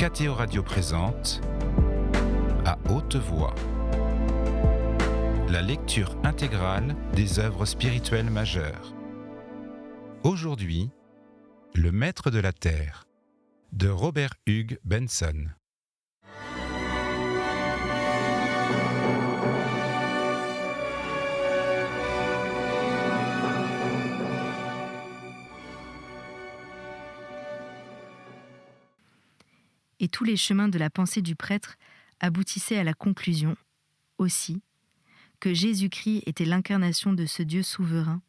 KTO Radio présente À haute voix la lecture intégrale des œuvres spirituelles majeures. Aujourd'hui, Le Maître de la Terre de Robert Hugh Benson. Et tous les chemins de la pensée du prêtre aboutissaient à la conclusion, aussi, que Jésus-Christ était l'incarnation de ce Dieu souverain,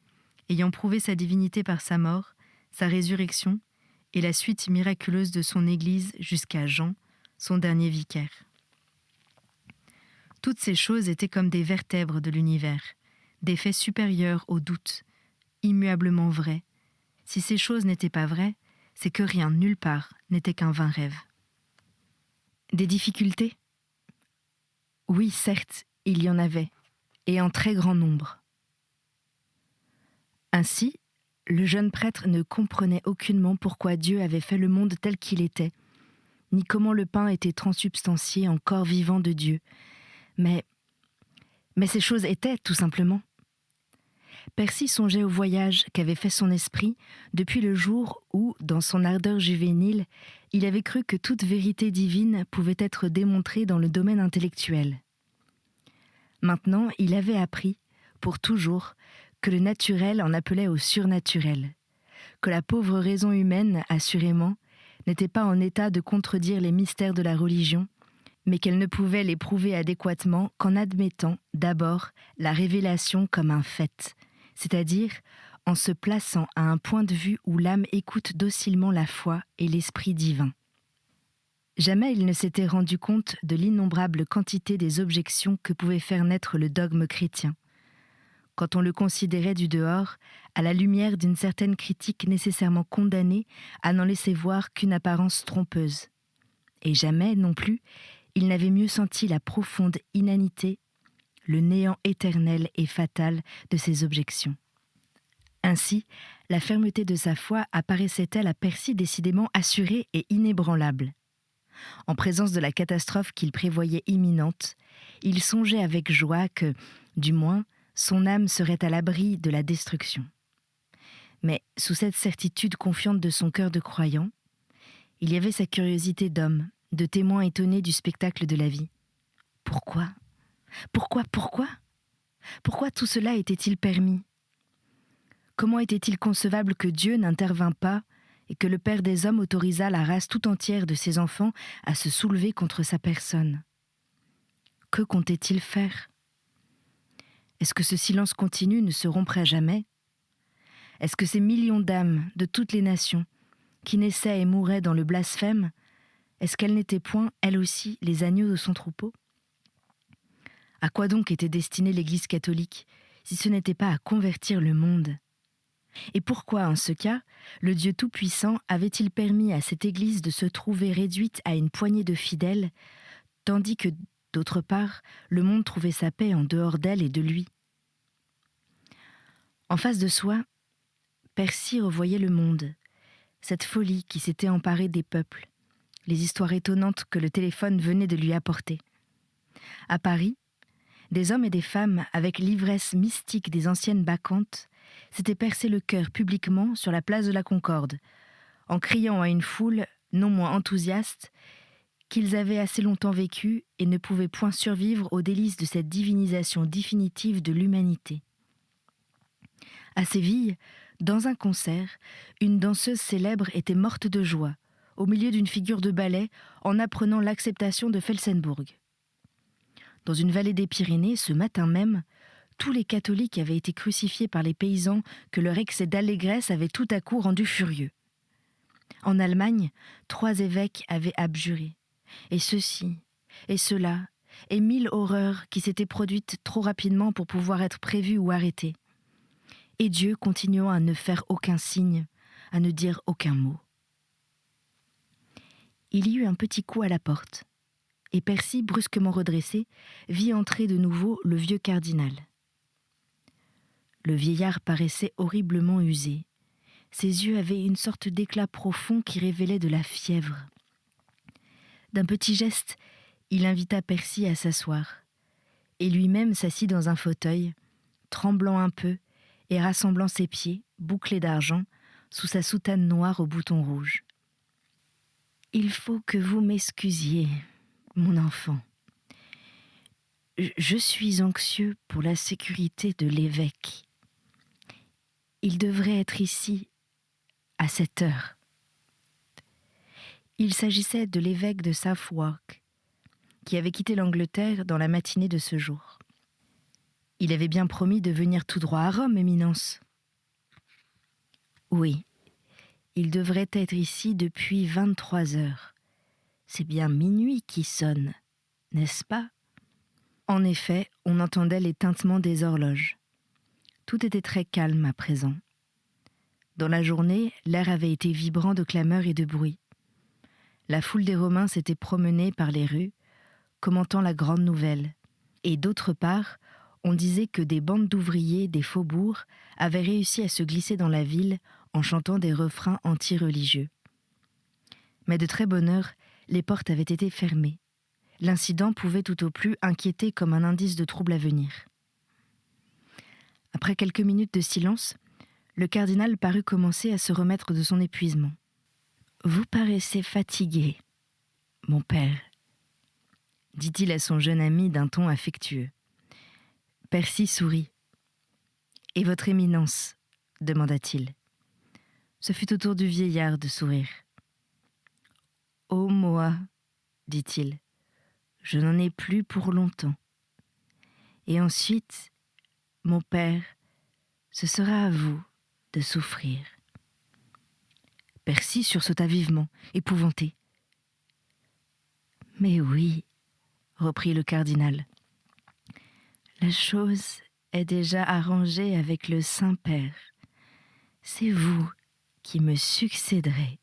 ayant prouvé sa divinité par sa mort, sa résurrection et la suite miraculeuse de son Église jusqu'à Jean, son dernier vicaire. Toutes ces choses étaient comme des vertèbres de l'univers, des faits supérieurs au doute, immuablement vrais. Si ces choses n'étaient pas vraies, c'est que rien, nulle part, n'était qu'un vain rêve. Des difficultés ? Oui, certes, il y en avait, et en très grand nombre. Ainsi, le jeune prêtre ne comprenait aucunement pourquoi Dieu avait fait le monde tel qu'il était, ni comment le pain était transsubstantié en corps vivant de Dieu. Mais ces choses étaient, tout simplement. Percy songeait au voyage qu'avait fait son esprit depuis le jour où, dans son ardeur juvénile, il avait cru que toute vérité divine pouvait être démontrée dans le domaine intellectuel. Maintenant, il avait appris, pour toujours, que le naturel en appelait au surnaturel, que la pauvre raison humaine, assurément, n'était pas en état de contredire les mystères de la religion, mais qu'elle ne pouvait les prouver adéquatement qu'en admettant, d'abord, la révélation comme un fait, c'est-à-dire en se plaçant à un point de vue où l'âme écoute docilement la foi et l'esprit divin. Jamais il ne s'était rendu compte de l'innombrable quantité des objections que pouvait faire naître le dogme chrétien, quand on le considérait du dehors, à la lumière d'une certaine critique nécessairement condamnée à n'en laisser voir qu'une apparence trompeuse. Et jamais, non plus, il n'avait mieux senti la profonde inanité, le néant éternel et fatal de ces objections. Ainsi, la fermeté de sa foi apparaissait-elle à Percy décidément assurée et inébranlable. En présence de la catastrophe qu'il prévoyait imminente, il songeait avec joie que, du moins, son âme serait à l'abri de la destruction. Mais sous cette certitude confiante de son cœur de croyant, il y avait sa curiosité d'homme, de témoin étonné du spectacle de la vie. Pourquoi ? Pourquoi tout cela était-il permis ? Comment était-il concevable que Dieu n'intervînt pas et que le Père des hommes autorisa la race tout entière de ses enfants à se soulever contre sa personne ? Que comptait-il faire ? Est-ce que ce silence continu ne se romprait jamais ? Est-ce que ces millions d'âmes de toutes les nations, qui naissaient et mouraient dans le blasphème, est-ce qu'elles n'étaient point, elles aussi, les agneaux de son troupeau ? À quoi donc était destinée l'Église catholique, si ce n'était pas à convertir le monde ? Et pourquoi, en ce cas, le Dieu Tout-Puissant avait-il permis à cette Église de se trouver réduite à une poignée de fidèles, tandis que, d'autre part, le monde trouvait sa paix en dehors d'elle et de lui ? En face de soi, Percy revoyait le monde, cette folie qui s'était emparée des peuples, les histoires étonnantes que le téléphone venait de lui apporter. À Paris, des hommes et des femmes, avec l'ivresse mystique des anciennes bacchantes, s'étaient percé le cœur publiquement sur la place de la Concorde, en criant à une foule non moins enthousiaste qu'ils avaient assez longtemps vécu et ne pouvaient point survivre aux délices de cette divinisation définitive de l'humanité. À Séville, dans un concert, une danseuse célèbre était morte de joie, au milieu d'une figure de ballet, en apprenant l'acceptation de Felsenbourg. Dans une vallée des Pyrénées, ce matin même, tous les catholiques avaient été crucifiés par les paysans que leur excès d'allégresse avait tout à coup rendus furieux. En Allemagne, 3 évêques avaient abjuré, et ceci, et cela, et 1000 horreurs qui s'étaient produites trop rapidement pour pouvoir être prévues ou arrêtées. Et Dieu continuant à ne faire aucun signe, à ne dire aucun mot. Il y eut un petit coup à la porte, et Percy, brusquement redressé, vit entrer de nouveau le vieux cardinal. Le vieillard paraissait horriblement usé. Ses yeux avaient une sorte d'éclat profond qui révélait de la fièvre. D'un petit geste, il invita Percy à s'asseoir, et lui-même s'assit dans un fauteuil, tremblant un peu et rassemblant ses pieds, bouclés d'argent, sous sa soutane noire aux boutons rouges. « Il faut que vous m'excusiez, mon enfant. Je suis anxieux pour la sécurité de l'évêque. Il devrait être ici à cette heure. » Il s'agissait de l'évêque de Southwark, qui avait quitté l'Angleterre dans la matinée de ce jour. Il avait bien promis de venir tout droit à Rome, Éminence. Oui, il devrait être ici depuis 23 heures. C'est bien minuit qui sonne, n'est-ce pas ? En effet, on entendait les tintements des horloges. Tout était très calme à présent. Dans la journée, l'air avait été vibrant de clameurs et de bruit. La foule des Romains s'était promenée par les rues, commentant la grande nouvelle. Et d'autre part, on disait que des bandes d'ouvriers des faubourgs avaient réussi à se glisser dans la ville en chantant des refrains anti-religieux. Mais de très bonne heure, les portes avaient été fermées. L'incident pouvait tout au plus inquiéter comme un indice de trouble à venir. Après quelques minutes de silence, le cardinal parut commencer à se remettre de son épuisement. « Vous paraissez fatigué, mon père, » dit-il à son jeune ami d'un ton affectueux. Percy sourit. « Et votre éminence ?» demanda-t-il. Ce fut au tour du vieillard de sourire. « Oh moi, dit-il, je n'en ai plus pour longtemps. Et ensuite, mon père, ce sera à vous de souffrir. » Percy sursauta vivement, épouvanté. « Mais oui, reprit le cardinal, la chose est déjà arrangée avec le Saint-Père. C'est vous qui me succéderez.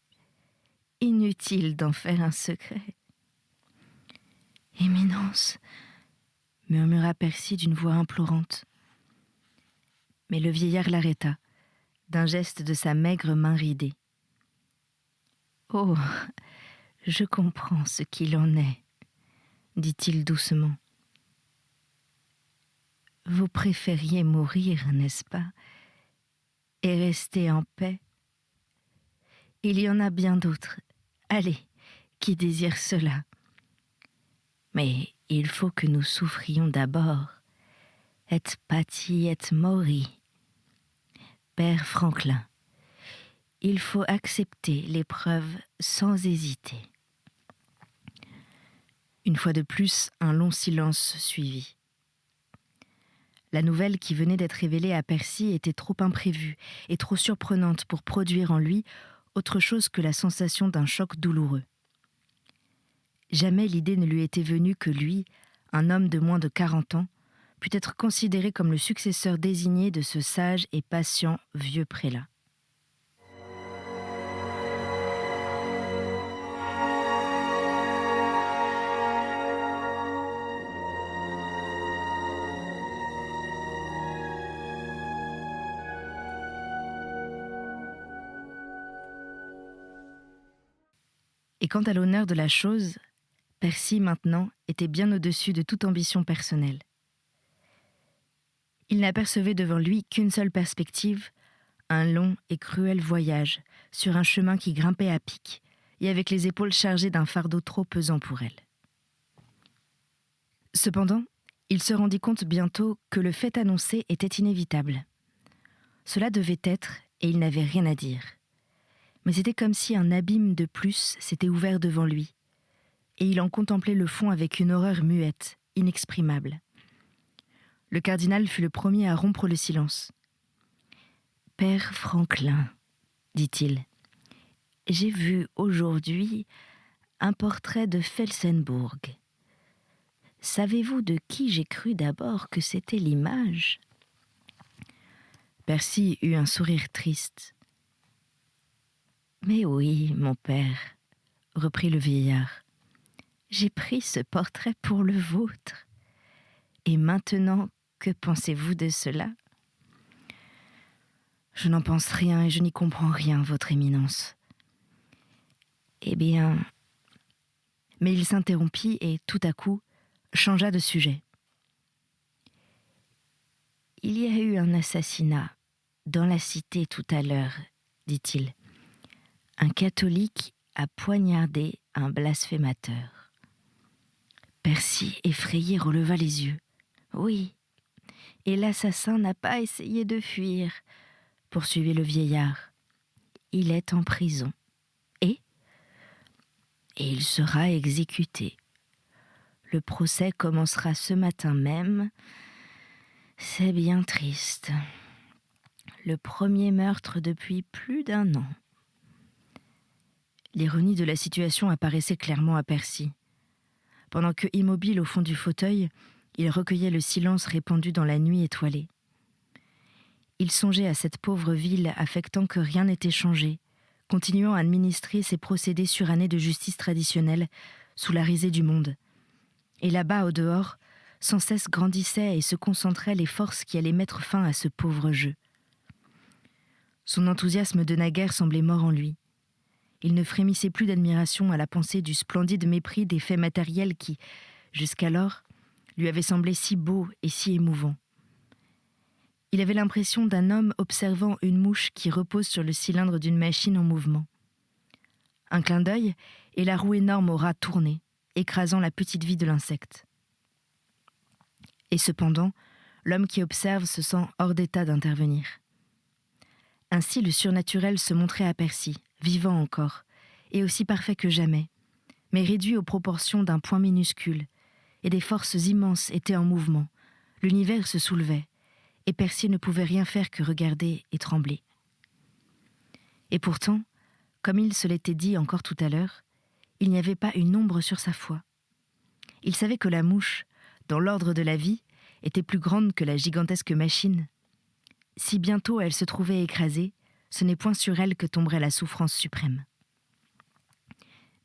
Inutile d'en faire un secret. »« Éminence, » murmura Percy d'une voix implorante. Mais le vieillard l'arrêta, d'un geste de sa maigre main ridée. « Oh, je comprends ce qu'il en est, » dit-il doucement. « Vous préfériez mourir, n'est-ce pas, et rester en paix ? Il y en a bien d'autres, allez, qui désirent cela. Mais il faut que nous souffrions d'abord. Et pati et mori. Père Franklin, il faut accepter l'épreuve sans hésiter. » Une fois de plus, un long silence suivit. La nouvelle qui venait d'être révélée à Percy était trop imprévue et trop surprenante pour produire en lui autre chose que la sensation d'un choc douloureux. Jamais l'idée ne lui était venue que lui, un homme de moins de 40 ans, pût être considéré comme le successeur désigné de ce sage et patient vieux prélat. Et quant à l'honneur de la chose, Percy, maintenant, était bien au-dessus de toute ambition personnelle. Il n'apercevait devant lui qu'une seule perspective, un long et cruel voyage sur un chemin qui grimpait à pic et avec les épaules chargées d'un fardeau trop pesant pour elle. Cependant, il se rendit compte bientôt que le fait annoncé était inévitable. Cela devait être, et il n'avait rien à dire. Mais c'était comme si un abîme de plus s'était ouvert devant lui, et il en contemplait le fond avec une horreur muette, inexprimable. Le cardinal fut le premier à rompre le silence. « Père Franklin, dit-il, j'ai vu aujourd'hui un portrait de Felsenbourg. Savez-vous de qui j'ai cru d'abord que c'était l'image ?» Percy eut un sourire triste. « Mais oui, mon père, reprit le vieillard, j'ai pris ce portrait pour le vôtre. Et maintenant, que pensez-vous de cela ? » ?»« Je n'en pense rien et je n'y comprends rien, votre éminence. » « Eh bien, Mais il s'interrompit et, tout à coup, changea de sujet. « Il y a eu un assassinat dans la cité tout à l'heure, dit-il. Un catholique a poignardé un blasphémateur. » Percy, effrayé, releva les yeux. « Oui, et l'assassin n'a pas essayé de fuir, » poursuivit le vieillard. « Il est en prison. Et il sera exécuté. Le procès commencera ce matin même. C'est bien triste. Le premier meurtre depuis plus d'1 an. » L'ironie de la situation apparaissait clairement à Percy. Pendant que, immobile au fond du fauteuil, il recueillait le silence répandu dans la nuit étoilée. Il songeait à cette pauvre ville affectant que rien n'était changé, continuant à administrer ses procédés surannés de justice traditionnelle sous la risée du monde. Et là-bas, au dehors, sans cesse grandissaient et se concentraient les forces qui allaient mettre fin à ce pauvre jeu. Son enthousiasme de naguère semblait mort en lui. Il ne frémissait plus d'admiration à la pensée du splendide mépris des faits matériels qui, jusqu'alors, lui avaient semblé si beaux et si émouvants. Il avait l'impression d'un homme observant une mouche qui repose sur le cylindre d'une machine en mouvement. Un clin d'œil, et la roue énorme aura tourné, écrasant la petite vie de l'insecte. Et cependant, l'homme qui observe se sent hors d'état d'intervenir. Ainsi le surnaturel se montrait à Percy, vivant encore, et aussi parfait que jamais, mais réduit aux proportions d'un point minuscule, et des forces immenses étaient en mouvement. L'univers se soulevait, et Percy ne pouvait rien faire que regarder et trembler. Et pourtant, comme il se l'était dit encore tout à l'heure, il n'y avait pas une ombre sur sa foi. Il savait que la mouche, dans l'ordre de la vie, était plus grande que la gigantesque machine. Si bientôt elle se trouvait écrasée, ce n'est point sur elle que tomberait la souffrance suprême.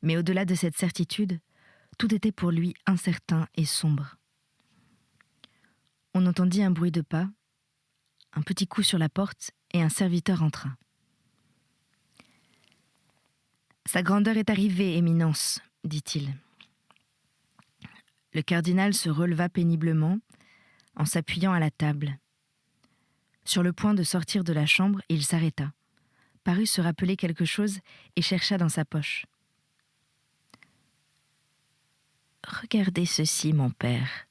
Mais au-delà de cette certitude, tout était pour lui incertain et sombre. On entendit un bruit de pas, un petit coup sur la porte et un serviteur entra. « Sa grandeur est arrivée, Éminence, » dit-il. Le cardinal se releva péniblement en s'appuyant à la table. Sur le point de sortir de la chambre, il s'arrêta, parut se rappeler quelque chose et chercha dans sa poche. « Regardez ceci, mon père, »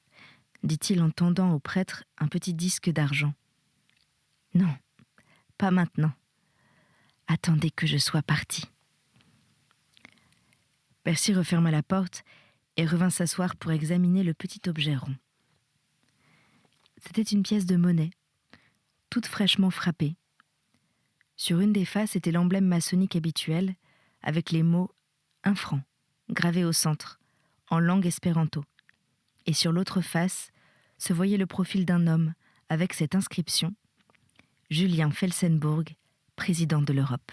dit-il en tendant au prêtre un petit disque d'argent. « Non, pas maintenant. Attendez que je sois parti. » Percy referma la porte et revint s'asseoir pour examiner le petit objet rond. C'était une pièce de monnaie, toute fraîchement frappée. Sur une des faces était l'emblème maçonnique habituel, avec les mots « 1 franc » gravés au centre, en langue espéranto. Et sur l'autre face se voyait le profil d'un homme avec cette inscription « Julien Felsenburgh, président de l'Europe ».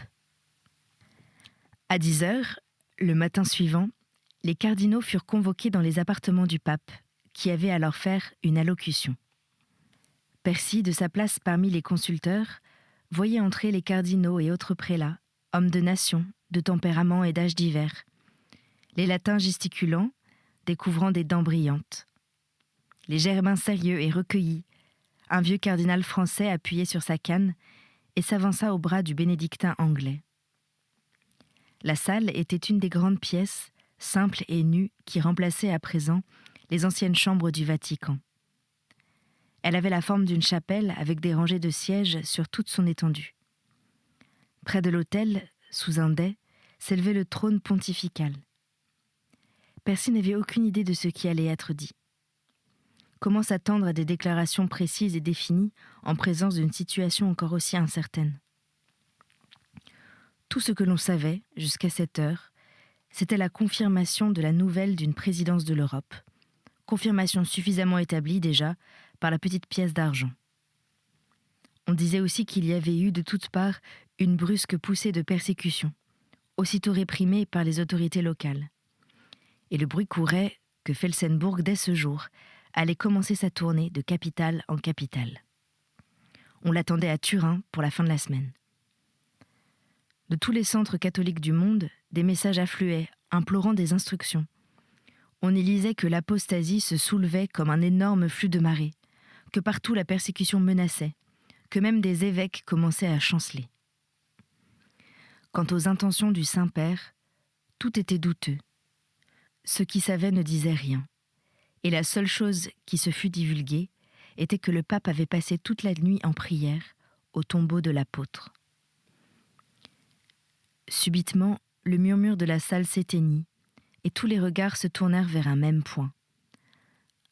À 10h, le matin suivant, les cardinaux furent convoqués dans les appartements du pape, qui avait à leur faire une allocution. Percy, de sa place parmi les consulteurs, voyait entrer les cardinaux et autres prélats, hommes de nation, de tempérament et d'âge divers. Les latins gesticulant, découvrant des dents brillantes. Les germains sérieux et recueillis. Un vieux cardinal français appuyé sur sa canne et s'avança au bras du bénédictin anglais. La salle était une des grandes pièces, simples et nues, qui remplaçaient à présent les anciennes chambres du Vatican. Elle avait la forme d'une chapelle avec des rangées de sièges sur toute son étendue. Près de l'autel, sous un dais, s'élevait le trône pontifical. Percy n'avait aucune idée de ce qui allait être dit. Comment s'attendre à des déclarations précises et définies en présence d'une situation encore aussi incertaine ? Tout ce que l'on savait, jusqu'à cette heure, c'était la confirmation de la nouvelle d'une présidence de l'Europe, confirmation suffisamment établie déjà par la petite pièce d'argent. On disait aussi qu'il y avait eu de toutes parts une brusque poussée de persécution, aussitôt réprimée par les autorités locales. Et le bruit courait que Felsenburgh, dès ce jour, allait commencer sa tournée de capitale en capitale. On l'attendait à Turin pour la fin de la semaine. De tous les centres catholiques du monde, des messages affluaient, implorant des instructions. On y lisait que l'apostasie se soulevait comme un énorme flux de marée, que partout la persécution menaçait, que même des évêques commençaient à chanceler. Quant aux intentions du Saint-Père, tout était douteux. Ceux qui savaient ne disaient rien, et la seule chose qui se fût divulguée était que le pape avait passé toute la nuit en prière au tombeau de l'apôtre. Subitement, le murmure de la salle s'éteignit, et tous les regards se tournèrent vers un même point.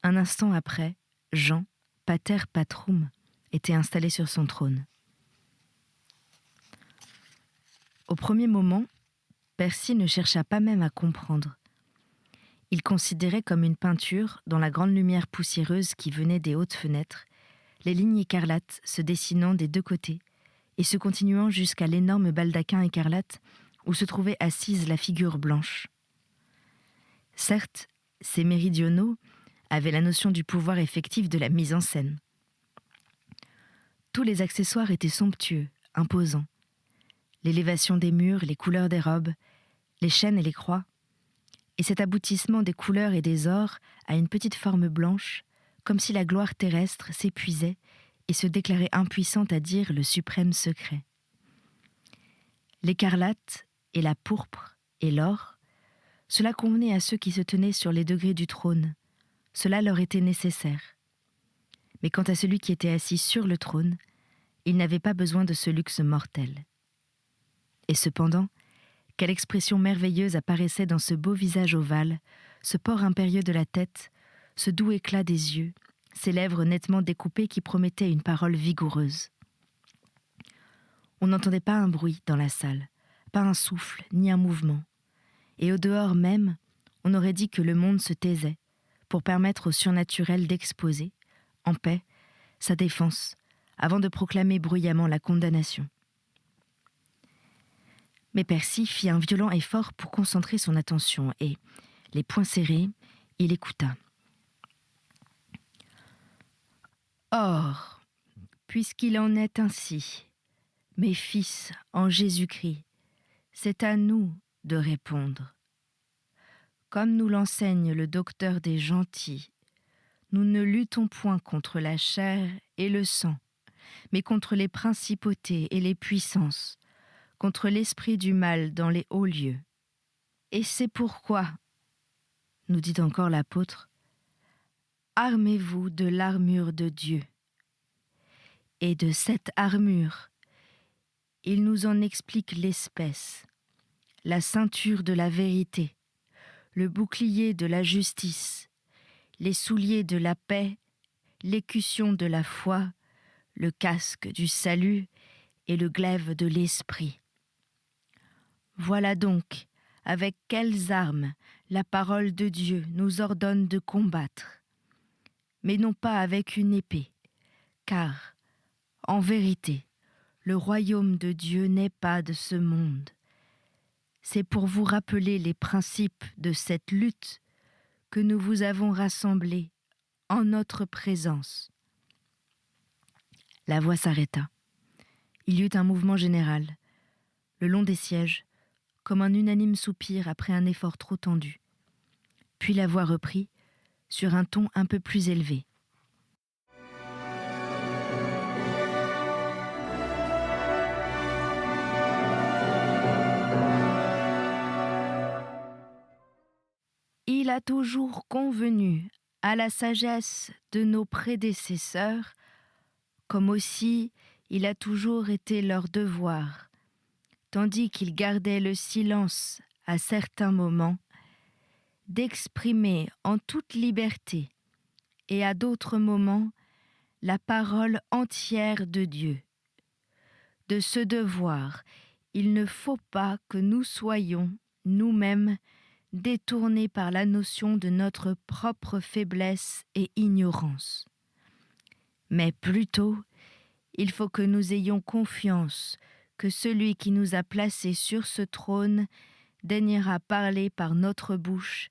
Un instant après, Jean, pater patrum, était installé sur son trône. Au premier moment, Percy ne chercha pas même à comprendre. Il considérait comme une peinture, dans la grande lumière poussiéreuse qui venait des hautes fenêtres, les lignes écarlates se dessinant des deux côtés et se continuant jusqu'à l'énorme baldaquin écarlate où se trouvait assise la figure blanche. Certes, ces méridionaux avaient la notion du pouvoir effectif de la mise en scène. Tous les accessoires étaient somptueux, imposants. L'élévation des murs, les couleurs des robes, les chaînes et les croix, et cet aboutissement des couleurs et des ors à une petite forme blanche, comme si la gloire terrestre s'épuisait et se déclarait impuissante à dire le suprême secret. L'écarlate et la pourpre et l'or, cela convenait à ceux qui se tenaient sur les degrés du trône, cela leur était nécessaire. Mais quant à celui qui était assis sur le trône, il n'avait pas besoin de ce luxe mortel. Et cependant, quelle expression merveilleuse apparaissait dans ce beau visage ovale, ce port impérieux de la tête, ce doux éclat des yeux, ces lèvres nettement découpées qui promettaient une parole vigoureuse. On n'entendait pas un bruit dans la salle, pas un souffle, ni un mouvement. Et au dehors même, on aurait dit que le monde se taisait, pour permettre au surnaturel d'exposer, en paix, sa défense, avant de proclamer bruyamment la condamnation. Mais Percy fit un violent effort pour concentrer son attention et, les poings serrés, il écouta. « Or, puisqu'il en est ainsi, mes fils en Jésus-Christ, c'est à nous de répondre. Comme nous l'enseigne le docteur des gentils, nous ne luttons point contre la chair et le sang, mais contre les principautés et les puissances, contre l'esprit du mal dans les hauts lieux. Et c'est pourquoi, nous dit encore l'apôtre, armez-vous de l'armure de Dieu. Et de cette armure, il nous en explique l'espèce, la ceinture de la vérité, le bouclier de la justice, les souliers de la paix, l'écusson de la foi, le casque du salut et le glaive de l'esprit. Voilà donc avec quelles armes la parole de Dieu nous ordonne de combattre, mais non pas avec une épée, car, en vérité, le royaume de Dieu n'est pas de ce monde. C'est pour vous rappeler les principes de cette lutte que nous vous avons rassemblés en notre présence. » La voix s'arrêta. Il y eut un mouvement général, le long des sièges, comme un unanime soupir après un effort trop tendu. Puis la voix reprit, sur un ton un peu plus élevé. Il a toujours convenu à la sagesse de nos prédécesseurs, comme aussi il a toujours été leur devoir, tandis qu'ils gardaient le silence à certains moments, d'exprimer en toute liberté et à d'autres moments la parole entière de Dieu. De ce devoir, il ne faut pas que nous soyons, nous-mêmes, détournés par la notion de notre propre faiblesse et ignorance. Mais plutôt, il faut que nous ayons confiance que celui qui nous a placés sur ce trône daignera parler par notre bouche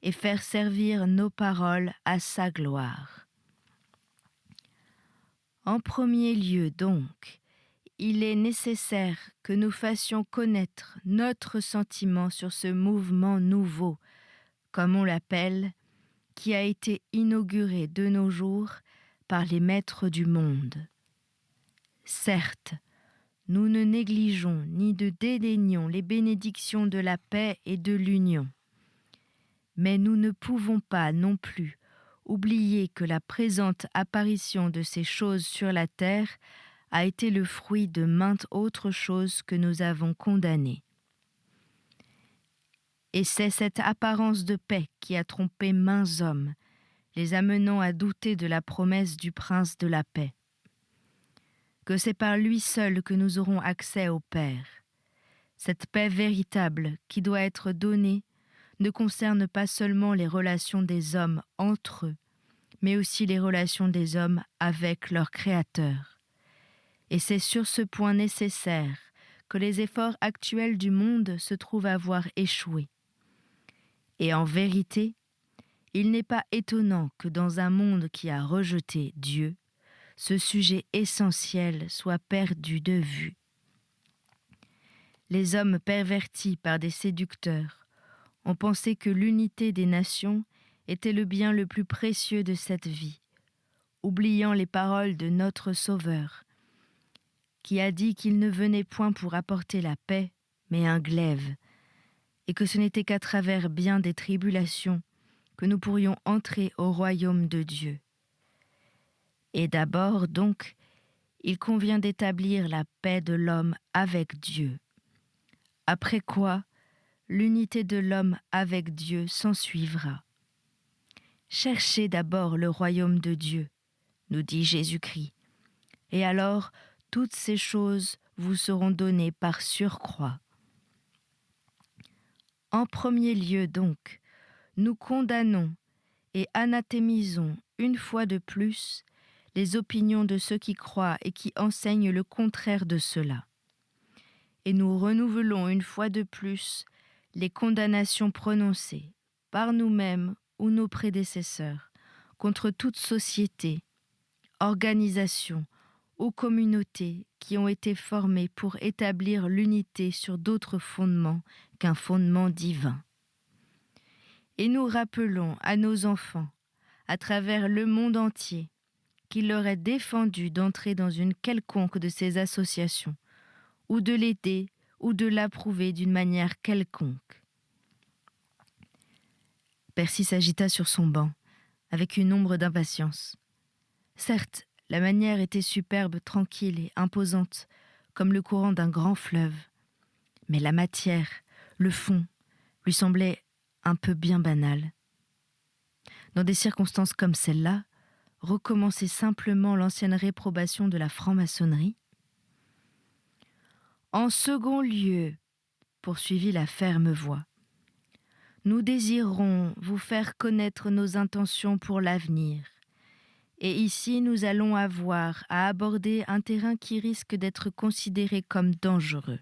et faire servir nos paroles à sa gloire. En premier lieu donc, il est nécessaire que nous fassions connaître notre sentiment sur ce mouvement nouveau comme on l'appelle, qui a été inauguré de nos jours par les maîtres du monde. Certes, nous ne négligeons ni ne dédaignons les bénédictions de la paix et de l'union, mais nous ne pouvons pas non plus oublier que la présente apparition de ces choses sur la terre a été le fruit de maintes autres choses que nous avons condamnées. Et c'est cette apparence de paix qui a trompé maints hommes, les amenant à douter de la promesse du prince de la paix. Que c'est par lui seul que nous aurons accès au Père. Cette paix véritable qui doit être donnée ne concerne pas seulement les relations des hommes entre eux, mais aussi les relations des hommes avec leur Créateur. Et c'est sur ce point nécessaire que les efforts actuels du monde se trouvent avoir échoué. Et en vérité, il n'est pas étonnant que dans un monde qui a rejeté Dieu, ce sujet essentiel soit perdu de vue. Les hommes pervertis par des séducteurs ont pensé que l'unité des nations était le bien le plus précieux de cette vie, oubliant les paroles de notre Sauveur, qui a dit qu'il ne venait point pour apporter la paix, mais un glaive, et que ce n'était qu'à travers bien des tribulations que nous pourrions entrer au royaume de Dieu. Et d'abord, donc, il convient d'établir la paix de l'homme avec Dieu. Après quoi, l'unité de l'homme avec Dieu s'ensuivra. Cherchez d'abord le royaume de Dieu, nous dit Jésus-Christ, et alors toutes ces choses vous seront données par surcroît. En premier lieu donc, nous condamnons et anathémisons une fois de plus les opinions de ceux qui croient et qui enseignent le contraire de cela. Et nous renouvelons une fois de plus les condamnations prononcées par nous-mêmes ou nos prédécesseurs contre toute société, organisation ou communauté qui ont été formées pour établir l'unité sur d'autres fondements qu'un fondement divin. Et nous rappelons à nos enfants, à travers le monde entier, qu'il leur est défendu d'entrer dans une quelconque de ces associations, ou de l'aider, ou de l'approuver d'une manière quelconque. Percy s'agita sur son banc, avec une ombre d'impatience. Certes, la manière était superbe, tranquille et imposante, comme le courant d'un grand fleuve, mais la matière, le fond, lui semblait un peu bien banal. Dans des circonstances comme celle-là, recommencer simplement l'ancienne réprobation de la franc-maçonnerie. En second lieu, poursuivit la ferme voix, nous désirons vous faire connaître nos intentions pour l'avenir. Et ici, nous allons avoir à aborder un terrain qui risque d'être considéré comme dangereux.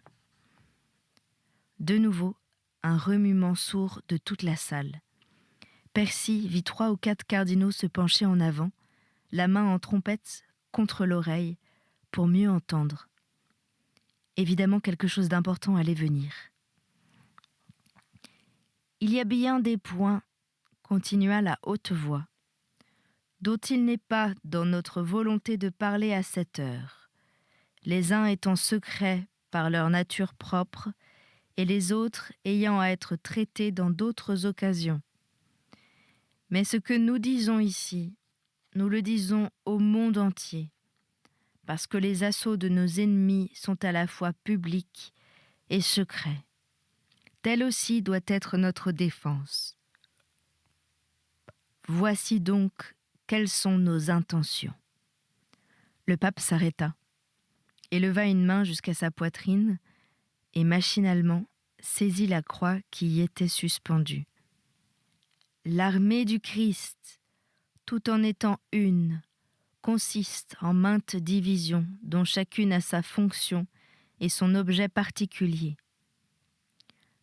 De nouveau, un remuement sourd de toute la salle. Percy vit 3 ou 4 cardinaux se pencher en avant, la main en trompette contre l'oreille, pour mieux entendre. Évidemment, quelque chose d'important allait venir. Il y a bien des points, continua la haute voix, dont il n'est pas dans notre volonté de parler à cette heure, les uns étant secrets par leur nature propre, et les autres ayant à être traités dans d'autres occasions. Mais ce que nous disons ici, nous le disons au monde entier, parce que les assauts de nos ennemis sont à la fois publics et secrets. Telle aussi doit être notre défense. Voici donc quelles sont nos intentions. Le pape s'arrêta et leva une main jusqu'à sa poitrine et machinalement saisit la croix qui y était suspendue. L'armée du Christ, tout en étant une, consiste en maintes divisions dont chacune a sa fonction et son objet particulier.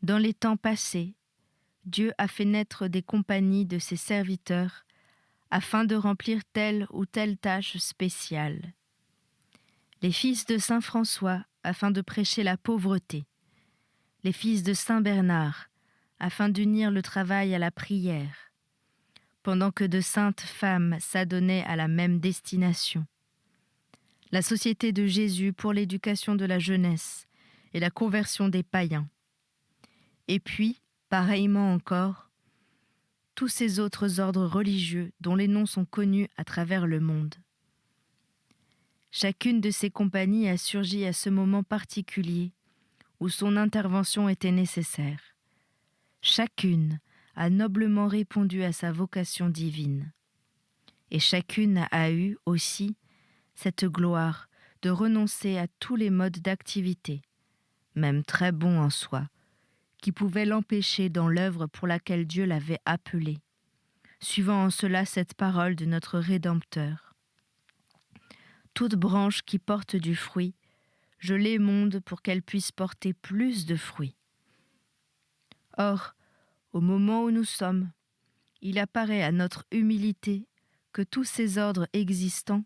Dans les temps passés, Dieu a fait naître des compagnies de ses serviteurs afin de remplir telle ou telle tâche spéciale. Les fils de saint François afin de prêcher la pauvreté, les fils de saint Bernard afin d'unir le travail à la prière, pendant que de saintes femmes s'adonnaient à la même destination. La Société de Jésus pour l'éducation de la jeunesse et la conversion des païens. Et puis, pareillement encore, tous ces autres ordres religieux dont les noms sont connus à travers le monde. Chacune de ces compagnies a surgi à ce moment particulier où son intervention était nécessaire. Chacune a noblement répondu à sa vocation divine. Et chacune a eu aussi cette gloire de renoncer à tous les modes d'activité, même très bons en soi, qui pouvaient l'empêcher dans l'œuvre pour laquelle Dieu l'avait appelée, suivant en cela cette parole de notre Rédempteur. Toute branche qui porte du fruit, je l'émonde pour qu'elle puisse porter plus de fruits. Or, au moment où nous sommes, il apparaît à notre humilité que tous ces ordres existants,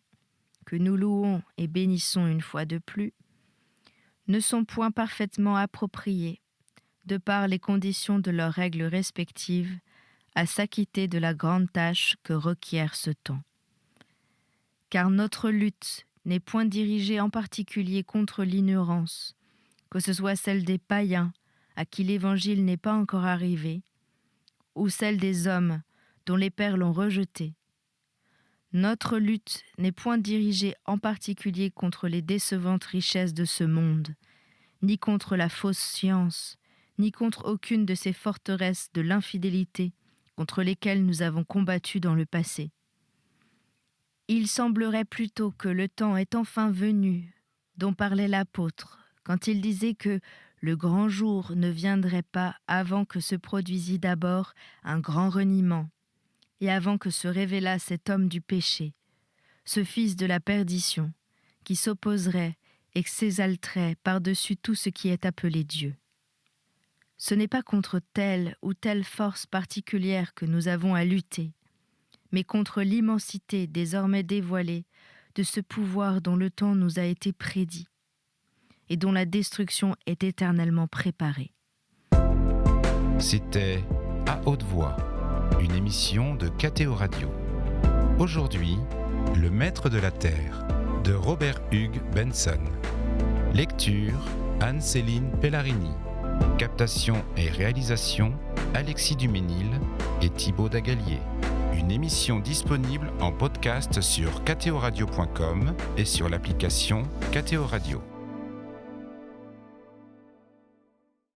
que nous louons et bénissons une fois de plus, ne sont point parfaitement appropriés, de par les conditions de leurs règles respectives, à s'acquitter de la grande tâche que requiert ce temps. Car notre lutte n'est point dirigée en particulier contre l'ignorance, que ce soit celle des païens à qui l'Évangile n'est pas encore arrivé, ou celle des hommes dont les pères l'ont rejeté. Notre lutte n'est point dirigée en particulier contre les décevantes richesses de ce monde, ni contre la fausse science, ni contre aucune de ces forteresses de l'infidélité contre lesquelles nous avons combattu dans le passé. Il semblerait plutôt que le temps est enfin venu, dont parlait l'apôtre, quand il disait que le grand jour ne viendrait pas avant que se produisît d'abord un grand reniement, et avant que se révélât cet homme du péché, ce fils de la perdition, qui s'opposerait et s'exalterait par-dessus tout ce qui est appelé Dieu. Ce n'est pas contre telle ou telle force particulière que nous avons à lutter, mais contre l'immensité désormais dévoilée de ce pouvoir dont le temps nous a été prédit et dont la destruction est éternellement préparée. C'était À haute voix, une émission de KTO Radio. Aujourd'hui, Le Maître de la Terre, de Robert Hugues Benson. Lecture, Anne-Céline Pellarini. Captation et réalisation, Alexis Duménil et Thibaut Dagalier. Une émission disponible en podcast sur ktoradio.com et sur l'application KTO Radio.